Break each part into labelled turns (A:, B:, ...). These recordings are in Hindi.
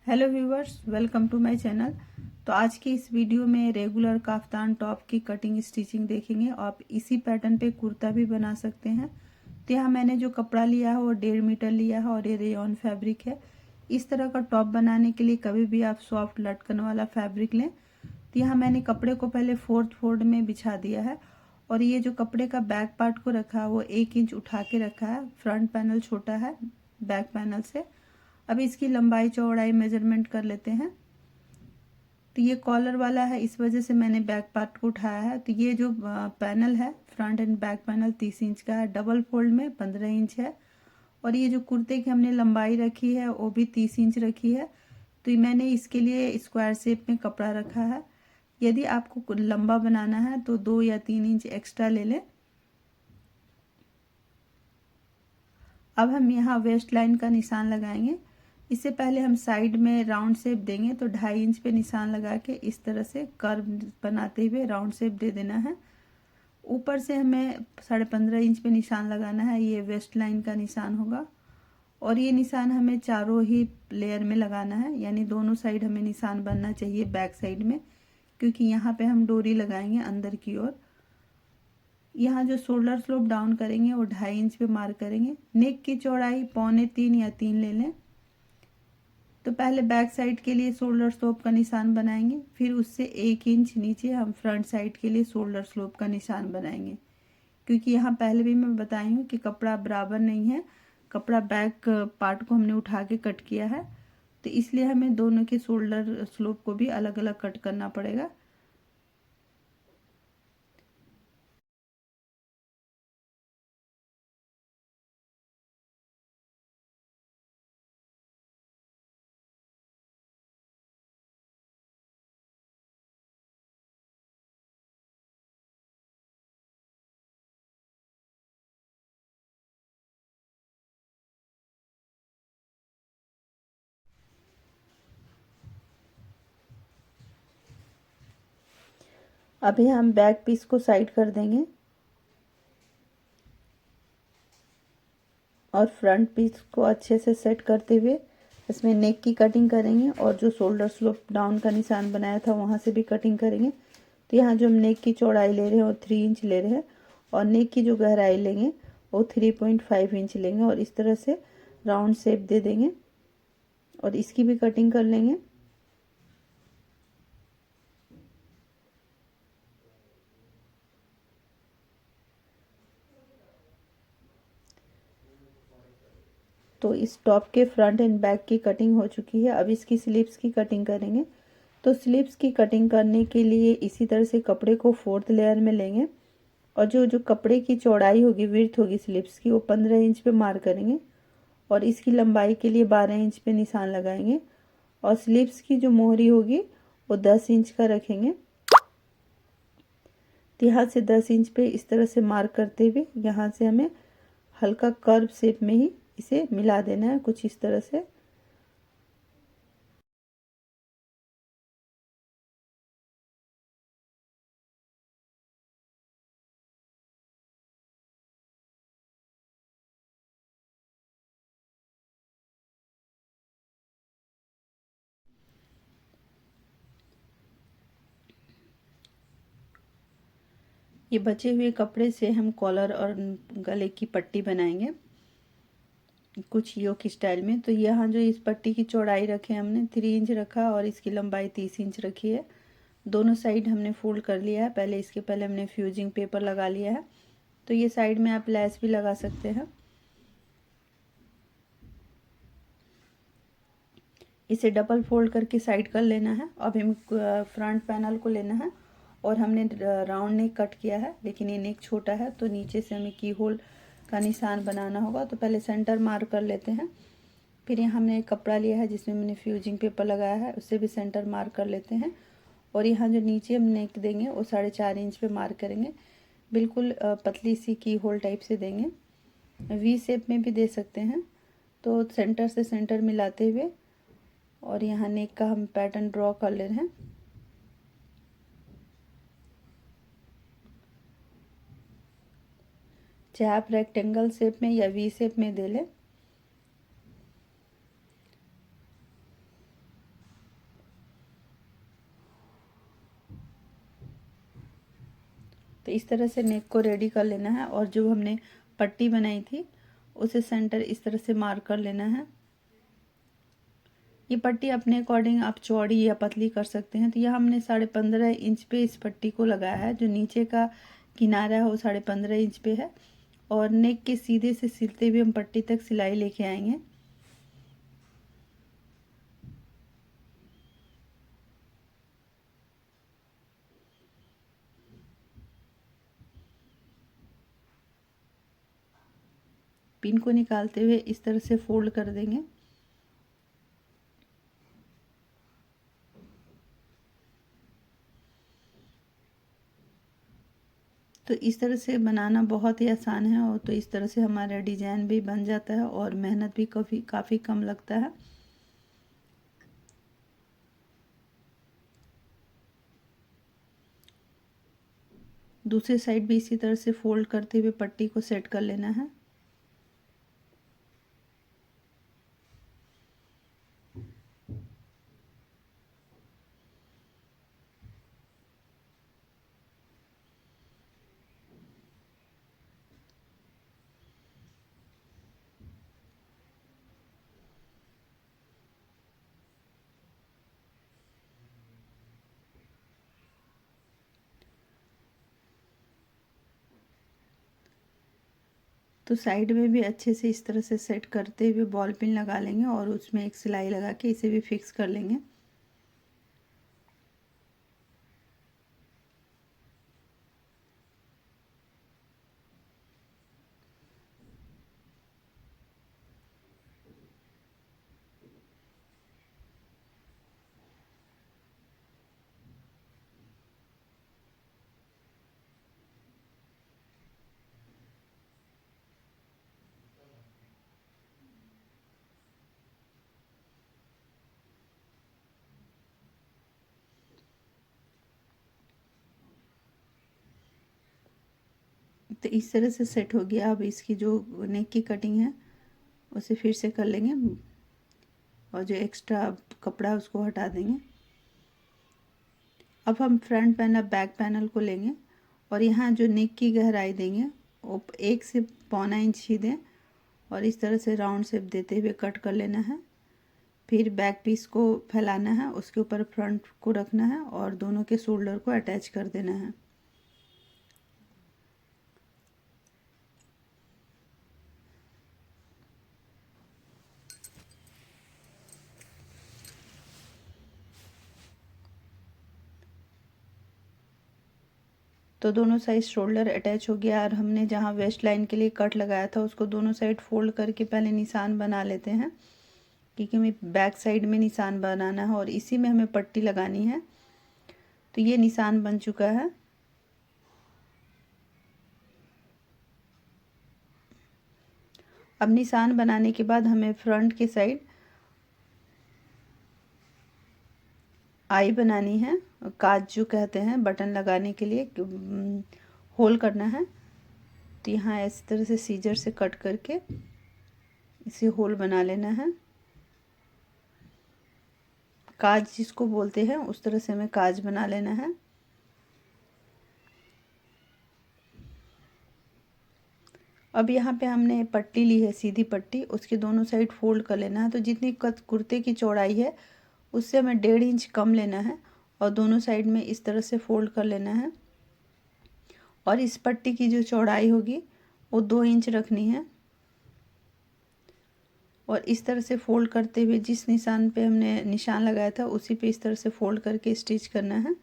A: Hello viewers, welcome to my channel. तो आज की इस वीडियो में रेगुलर काफ्तान टॉप की कटिंग स्टिचिंग देखेंगे। आप इसी पैटर्न पे कुर्ता भी बना सकते हैं। तो यहाँ मैंने जो कपड़ा लिया है वो 1.5 मीटर लिया है और ये रेयॉन फैब्रिक है। इस तरह का टॉप बनाने के लिए कभी भी आप सॉफ्ट लटकन वाला फैब्रिक लें। तो यहाँ मैंने कपड़े को पहले 4th फोल्ड में बिछा दिया है और ये जो कपड़े का बैक पार्ट को रखा है वो 1 इंच उठा के रखा है। फ्रंट पैनल छोटा है बैक पैनल से। अब इसकी लंबाई चौड़ाई मेजरमेंट कर लेते हैं। तो ये कॉलर वाला है, इस वजह से मैंने बैक पार्ट को उठाया है। तो ये जो पैनल है front end back panel 30 inch का है, डबल फोल्ड में 15 इंच है। और ये जो कुर्ते की हमने लंबाई रखी है वो भी 30 इंच रखी है। तो मैंने इसके लिए स्क्वायर शेप में कपड़ा रखा है। यदि आपको लंबा बनाना है तो 2 या 3 इंच एक्स्ट्रा ले लें। अब हम यहाँ वेस्ट लाइन का निशान लगाएंगे। इससे पहले हम साइड में राउंड शेप देंगे, तो 2.5 इंच पे निशान लगा के इस तरह से कर्व बनाते हुए राउंड शेप दे देना है। ऊपर से हमें 15.5 इंच पे निशान लगाना है, ये वेस्ट लाइन का निशान होगा। और ये निशान हमें चारों ही लेयर में लगाना है, यानी दोनों साइड हमें निशान बनना चाहिए बैक साइड में, क्योंकि यहाँ पे हम डोरी लगाएंगे अंदर की ओर। यहाँ जो शोल्डर स्लोप डाउन करेंगे वो 2.5 इंच पे मार्क करेंगे। नेक की चौड़ाई 2.25 या 3 ले लें। तो पहले बैक साइड के लिए शोल्डर स्लोप का निशान बनाएंगे, फिर उससे 1 इंच नीचे हम फ्रंट साइड के लिए शोल्डर स्लोप का निशान बनाएंगे। क्योंकि यहाँ पहले भी मैं बताई हूँ कि कपड़ा बराबर नहीं है, कपड़ा बैक पार्ट को हमने उठा के कट किया है, तो इसलिए हमें दोनों के शोल्डर स्लोप को भी अलग अलग कट करना पड़ेगा। अभी हम बैक पीस को साइड कर देंगे और फ्रंट पीस को अच्छे से सेट करते हुए इसमें नेक की कटिंग करेंगे और जो शोल्डर स्लोप डाउन का निशान बनाया था वहाँ से भी कटिंग करेंगे। तो यहाँ जो हम नेक की चौड़ाई ले रहे हैं वो 3 इंच ले रहे हैं और नेक की जो गहराई लेंगे वो 3.5 इंच लेंगे और इस तरह से राउंड शेप दे देंगे और इसकी भी कटिंग कर लेंगे। तो इस टॉप के फ्रंट एंड बैक की कटिंग हो चुकी है। अब इसकी स्लीव्स की कटिंग करेंगे। तो स्लीव्स की कटिंग करने के लिए इसी तरह से कपड़े को 4th लेयर में लेंगे और जो जो कपड़े की चौड़ाई होगी, विड्थ होगी स्लीव्स की, वो 15 इंच पे मार्क करेंगे और इसकी लंबाई के लिए 12 इंच पे निशान लगाएंगे और स्लीव्स की जो मोहरी होगी वो 10 इंच का रखेंगे। तो यहाँ से 10 इंच पे इस तरह से मार्क करते हुए यहाँ से हमें हल्का कर्व शेप में ही इसे मिला देना है, कुछ इस तरह से। ये बचे हुए कपड़े से हम कॉलर और गले की पट्टी बनाएंगे कुछ योक स्टाइल में। तो यहाँ जो इस पट्टी की चौड़ाई रखे हमने 3 इंच रखा और इसकी लंबाई 30 इंच रखी है। दोनों साइड हमने फोल्ड कर लिया है। इसके पहले हमने फ्यूजिंग पेपर लगा लिया है। तो ये साइड में आप लैस भी लगा सकते हैं। इसे डबल फोल्ड करके साइड कर लेना है। अब हम फ्रंट पैनल को लेना है और हमने राउंड नेक कट किया है, लेकिन ये नेक छोटा है तो नीचे से हमें की होल का निशान बनाना होगा। तो पहले सेंटर मार्क कर लेते हैं। फिर यहाँ हमने एक कपड़ा लिया है जिसमें मैंने फ्यूजिंग पेपर लगाया है, उससे भी सेंटर मार्क कर लेते हैं। और यहाँ जो नीचे हम नेक देंगे वो 4.5 इंच पे मार्क करेंगे। बिल्कुल पतली सी की होल टाइप से देंगे, वी शेप में भी दे सकते हैं। तो सेंटर से सेंटर मिलाते हुए और यहाँ नेक का हम पैटर्न ड्रॉ कर ले रहे हैं। चाहे आप रेक्टेंगल शेप में या वी शेप में दे लें। तो इस तरह से नेक को रेडी कर लेना है और जो हमने पट्टी बनाई थी उसे सेंटर इस तरह से मार्क कर लेना है। ये पट्टी अपने अकॉर्डिंग आप चौड़ी या पतली कर सकते हैं। तो यह हमने 15.5 इंच पे इस पट्टी को लगाया है। जो नीचे का किनारा है वो 15.5 इंच पे है और नेक के सीधे से सिलते हुए हम पट्टी तक सिलाई लेके आएंगे। पिन को निकालते हुए इस तरह से फोल्ड कर देंगे। तो इस तरह से बनाना बहुत ही आसान है और तो इस तरह से हमारा डिजाइन भी बन जाता है और मेहनत भी काफ़ी कम लगता है। दूसरी साइड भी इसी तरह से फोल्ड करते हुए पट्टी को सेट कर लेना है। तो साइड में भी अच्छे से इस तरह से सेट करते हुए बॉल पिन लगा लेंगे और उसमें एक सिलाई लगा के इसे भी फिक्स कर लेंगे। तो इस तरह से सेट हो गया। अब इसकी जो नेक की कटिंग है उसे फिर से कर लेंगे और जो एक्स्ट्रा कपड़ा है उसको हटा देंगे। अब हम फ्रंट पैनल बैक पैनल को लेंगे और यहाँ जो नेक की गहराई देंगे वो 1 से 1.25 इंच ही दें और इस तरह से राउंड शेप देते हुए कट कर लेना है। फिर बैक पीस को फैलाना है, उसके ऊपर फ्रंट को रखना है और दोनों के शोल्डर को अटैच कर देना है। तो दोनों साइड शोल्डर अटैच हो गया और हमने जहाँ वेस्ट लाइन के लिए कट लगाया था उसको दोनों साइड फोल्ड करके पहले निशान बना लेते हैं, क्योंकि हमें बैक साइड में निशान बनाना है और इसी में हमें पट्टी लगानी है। तो ये निशान बन चुका है। अब निशान बनाने के बाद हमें फ्रंट के साइड आई बनानी है, काज जो कहते हैं बटन लगाने के लिए होल करना है। तो यहाँ इस तरह से सीजर से कट करके इसे होल बना लेना है। काज जिसको बोलते हैं उस तरह से हमें काज बना लेना है। अब यहाँ पे हमने पट्टी ली है, सीधी पट्टी, उसके दोनों साइड फोल्ड कर लेना है। तो जितनी कुर्ते की चौड़ाई है उससे हमें 1.5 इंच कम लेना है और दोनों साइड में इस तरह से फोल्ड कर लेना है। और इस पट्टी की जो चौड़ाई होगी वो 2 इंच रखनी है और इस तरह से फोल्ड करते हुए जिस निशान पे हमने निशान लगाया था उसी पे इस तरह से फोल्ड करके स्टिच करना है।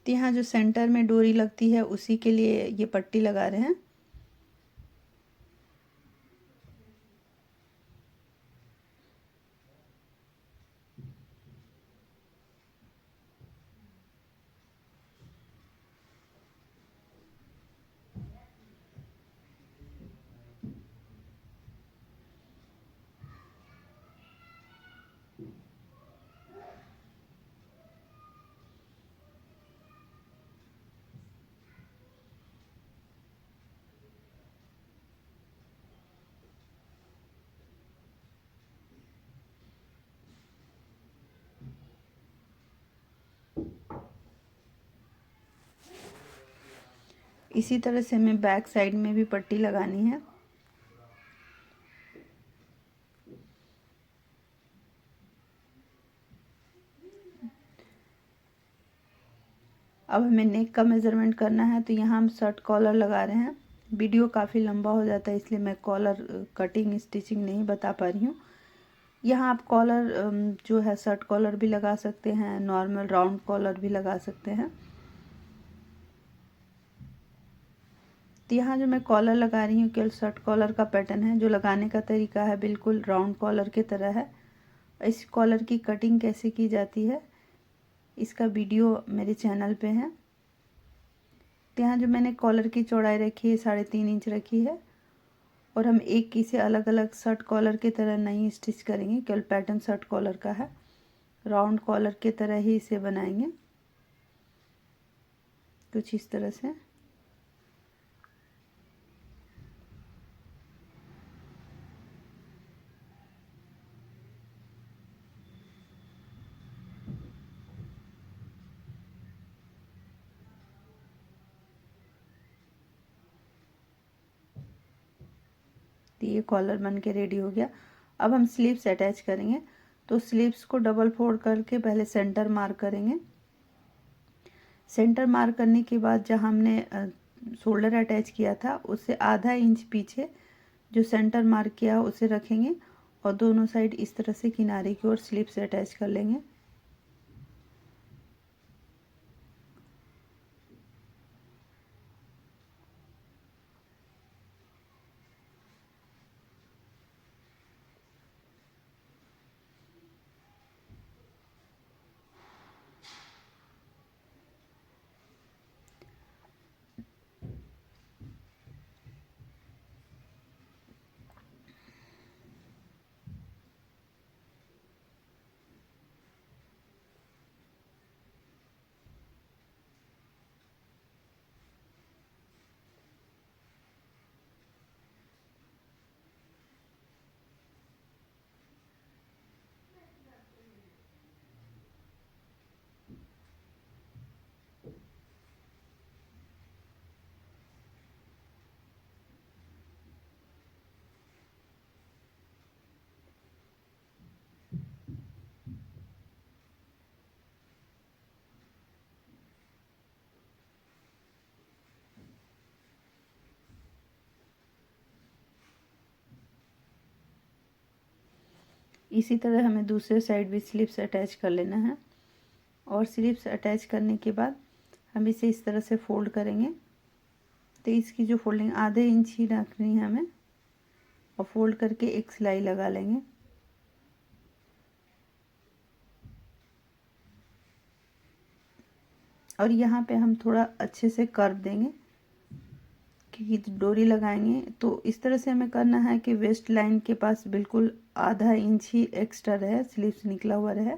A: तो यहाँ जो सेंटर में डोरी लगती है उसी के लिए ये पट्टी लगा रहे हैं। इसी तरह से हमें बैक साइड में भी पट्टी लगानी है। अब हमें नेक का मेज़रमेंट करना है, तो यहाँ हम शर्ट कॉलर लगा रहे हैं। वीडियो काफ़ी लंबा हो जाता है, इसलिए मैं कॉलर कटिंग स्टिचिंग नहीं बता पा रही हूँ। यहाँ आप कॉलर जो है शर्ट कॉलर भी लगा सकते हैं, नॉर्मल राउंड कॉलर भी लगा सकते हैं। तो यहाँ जो मैं कॉलर लगा रही हूँ केवल शर्ट कॉलर का पैटर्न है। जो लगाने का तरीका है बिल्कुल राउंड कॉलर की तरह है। इस कॉलर की कटिंग कैसे की जाती है इसका वीडियो मेरे चैनल पे है। तो यहाँ जो मैंने कॉलर की चौड़ाई रखी है 3.5 इंच रखी है, और हम एक इसे अलग अलग शर्ट कॉलर की तरह नहीं स्टिच करेंगे, केवल पैटर्न शर्ट कॉलर का है। राउंड कॉलर की तरह ही इसे बनाएंगे कुछ इस तरह से। तो ये कॉलर बन के रेडी हो गया। अब हम स्लीव्स अटैच करेंगे, तो स्लीव्स को डबल फोल्ड करके पहले सेंटर मार्क करेंगे। सेंटर मार्क करने के बाद जहाँ हमने शोल्डर अटैच किया था उससे आधा इंच पीछे जो सेंटर मार्क किया उसे रखेंगे, और दोनों साइड इस तरह से किनारे की ओर स्लीव्स अटैच कर लेंगे। इसी तरह हमें दूसरे साइड भी स्लीव्स अटैच कर लेना है, और स्लीव्स अटैच करने के बाद हम इसे इस तरह से फोल्ड करेंगे। तो इसकी जो फोल्डिंग आधे इंच ही रखनी है हमें, और फोल्ड करके एक सिलाई लगा लेंगे। और यहाँ पे हम थोड़ा अच्छे से कर्व देंगे, क्योंकि डोरी लगाएंगे तो इस तरह से हमें करना है कि वेस्ट लाइन के पास बिल्कुल आधा इंच ही एक्स्ट्रा रहे, स्लीव्स निकला हुआ रहे।